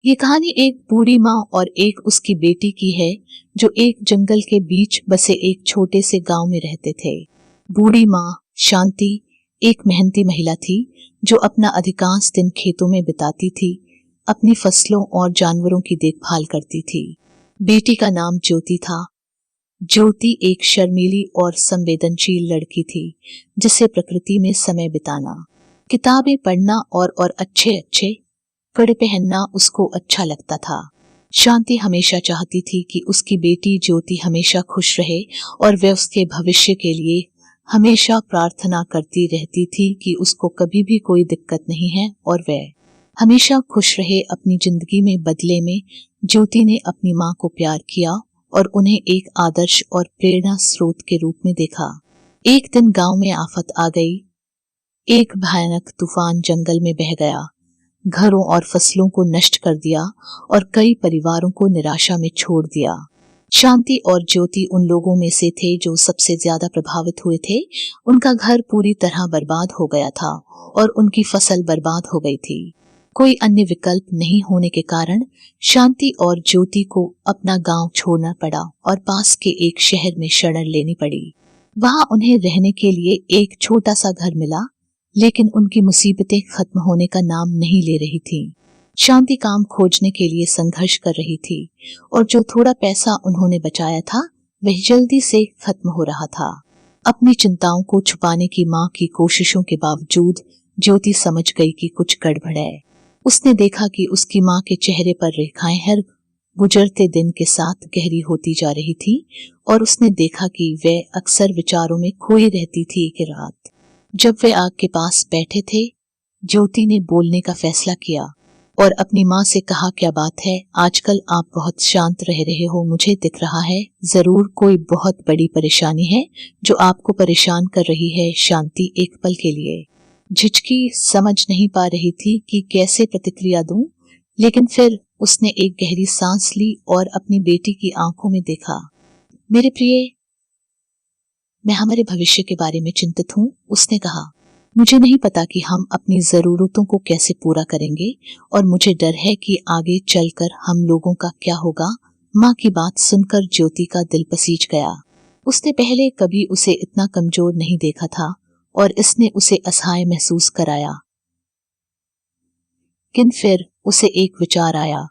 ये कहानी एक बूढ़ी माँ और एक उसकी बेटी की है जो एक जंगल के बीच बसे एक छोटे से गांव में रहते थे। बूढ़ी माँ शांति एक मेहनती महिला थी जो अपना अधिकांश दिन खेतों में बिताती थी, अपनी फसलों और जानवरों की देखभाल करती थी। बेटी का नाम ज्योति था। ज्योति एक शर्मीली और संवेदनशील लड़की थी जिसे प्रकृति में समय बिताना, किताबें पढ़ना और अच्छे कपड़े पहनना उसको अच्छा लगता था। शांति हमेशा चाहती थी कि उसकी बेटी ज्योति हमेशा खुश रहे और वह उसके भविष्य के लिए हमेशा प्रार्थना करती रहती थी कि उसको कभी भी कोई दिक्कत नहीं है और वह हमेशा खुश रहे। अपनी जिंदगी में बदले में ज्योति ने अपनी माँ को प्यार किया और उन्हें एक आदर्श और प्रेरणा स्रोत के रूप में देखा। एक दिन गांव में आफत आ गई। एक भयानक तूफान जंगल में बह गया, घरों और फसलों को नष्ट कर दिया और कई परिवारों को निराशा में छोड़ दिया। शांति और ज्योति उन लोगों में से थे जो सबसे ज्यादा प्रभावित हुए थे। उनका घर पूरी तरह बर्बाद हो गया था और उनकी फसल बर्बाद हो गई थी। कोई अन्य विकल्प नहीं होने के कारण शांति और ज्योति को अपना गांव छोड़ना पड़ा और पास के एक शहर में शरण लेनी पड़ी। वहां उन्हें रहने के लिए एक छोटा सा घर मिला, लेकिन उनकी मुसीबतें खत्म होने का नाम नहीं ले रही थीं। शांति काम खोजने के लिए संघर्ष कर रही थी और जो थोड़ा पैसा उन्होंने बचाया था वह जल्दी से खत्म हो रहा था। अपनी चिंताओं को छुपाने की मां की कोशिशों के बावजूद ज्योति समझ गई कि कुछ गड़बड़ है। उसने देखा कि उसकी मां के चेहरे पर रेखाएं हर गुजरते दिन के साथ गहरी होती जा रही थी और उसने देखा कि वह अक्सर विचारों में खोई रहती थी। एक रात जब वे आग के पास बैठे थे, ज्योति ने बोलने का फैसला किया और अपनी माँ से कहा, क्या बात है, आजकल आप बहुत शांत रह रहे हो। मुझे दिख रहा है जरूर कोई बहुत बड़ी परेशानी है जो आपको परेशान कर रही है। शांति एक पल के लिए झिझकी, समझ नहीं पा रही थी कि कैसे प्रतिक्रिया दूं, लेकिन फिर उसने एक गहरी सांस ली और अपनी बेटी की आंखों में देखा। मेरे प्रिय, मैं हमारे भविष्य के बारे में चिंतित हूँ, उसने कहा। मुझे नहीं पता कि हम अपनी जरूरतों को कैसे पूरा करेंगे और मुझे डर है कि आगे चलकर हम लोगों का क्या होगा। माँ की बात सुनकर ज्योति का दिल पसीज गया। उसने पहले कभी उसे इतना कमजोर नहीं देखा था और इसने उसे असहाय महसूस कराया। लेकिन फिर उसे एक विचार आया।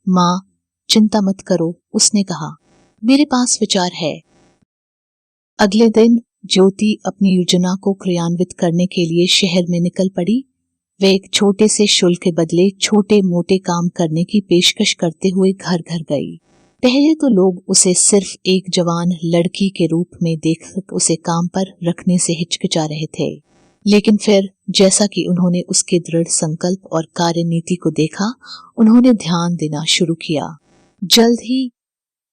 माँ, चिंता मत करो, उसने कहा, मेरे पास विचार है। अगले दिन ज्योति अपनी योजना को क्रियान्वित करने के लिए शहर में निकल पड़ी। वे एक छोटे से शुल्क के बदले छोटे मोटे काम करने की पेशकश करते हुए घर घर गई। पहले तो लोग उसे सिर्फ एक जवान लड़की के रूप में देखकर उसे काम पर रखने से हिचकिचा रहे थे, लेकिन फिर जैसा कि उन्होंने उसके दृढ़ संकल्प और कार्यनीति को देखा, उन्होंने ध्यान देना शुरू किया। जल्द ही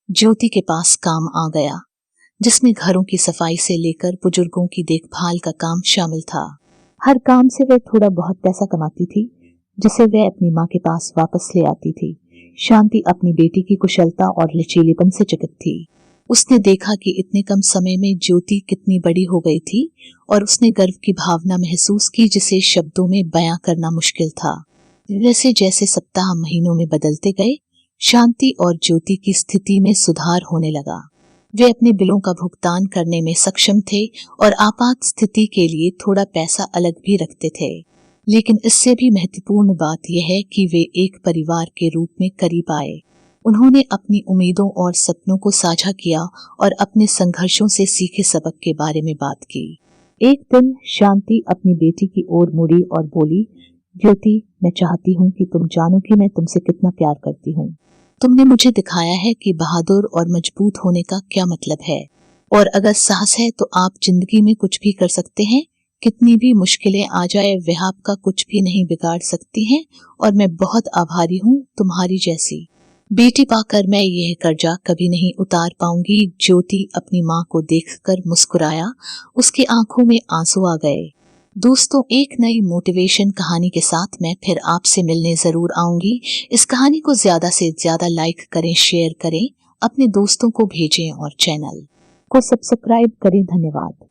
ज्योति के पास काम आ गया जिसमें घरों की सफाई से लेकर बुजुर्गों की देखभाल का काम शामिल था। हर काम से वह थोड़ा बहुत पैसा कमाती थी जिसे वह अपनी माँ के पास वापस ले आती थी। शांति अपनी बेटी की कुशलता और लचीलेपन से चकित थी। उसने देखा कि इतने कम समय में ज्योति कितनी बड़ी हो गई थी और उसने गर्व की भावना महसूस की जिसे शब्दों में बयां करना मुश्किल था। जैसे जैसे सप्ताह महीनों में बदलते गए, शांति और ज्योति की स्थिति में सुधार होने लगा। वे अपने बिलों का भुगतान करने में सक्षम थे और आपात स्थिति के लिए थोड़ा पैसा अलग भी रखते थे। लेकिन इससे भी महत्वपूर्ण बात यह है कि वे एक परिवार के रूप में करीब आए। उन्होंने अपनी उम्मीदों और सपनों को साझा किया और अपने संघर्षों से सीखे सबक के बारे में बात की। एक दिन शांति अपनी बेटी की ओर मुड़ी और बोली, ज्योति, मैं चाहती हूँ कि तुम जानो कि मैं तुमसे कितना प्यार करती हूँ। तुमने मुझे दिखाया है कि बहादुर और मजबूत होने का क्या मतलब है, और अगर साहस है तो आप जिंदगी में कुछ भी कर सकते हैं। कितनी भी मुश्किलें आ जाए वह आपका कुछ भी नहीं बिगाड़ सकती हैं और मैं बहुत आभारी हूँ तुम्हारी जैसी बेटी पाकर। मैं यह कर्जा कभी नहीं उतार पाऊंगी। ज्योति अपनी माँ को देखकर मुस्कुराया, उसकी आंखों में आंसू आ गए। दोस्तों, एक नई मोटिवेशन कहानी के साथ मैं फिर आपसे मिलने जरूर आऊंगी। इस कहानी को ज्यादा से ज्यादा लाइक करें, शेयर करें, अपने दोस्तों को भेजें और चैनल को सब्सक्राइब करें। धन्यवाद।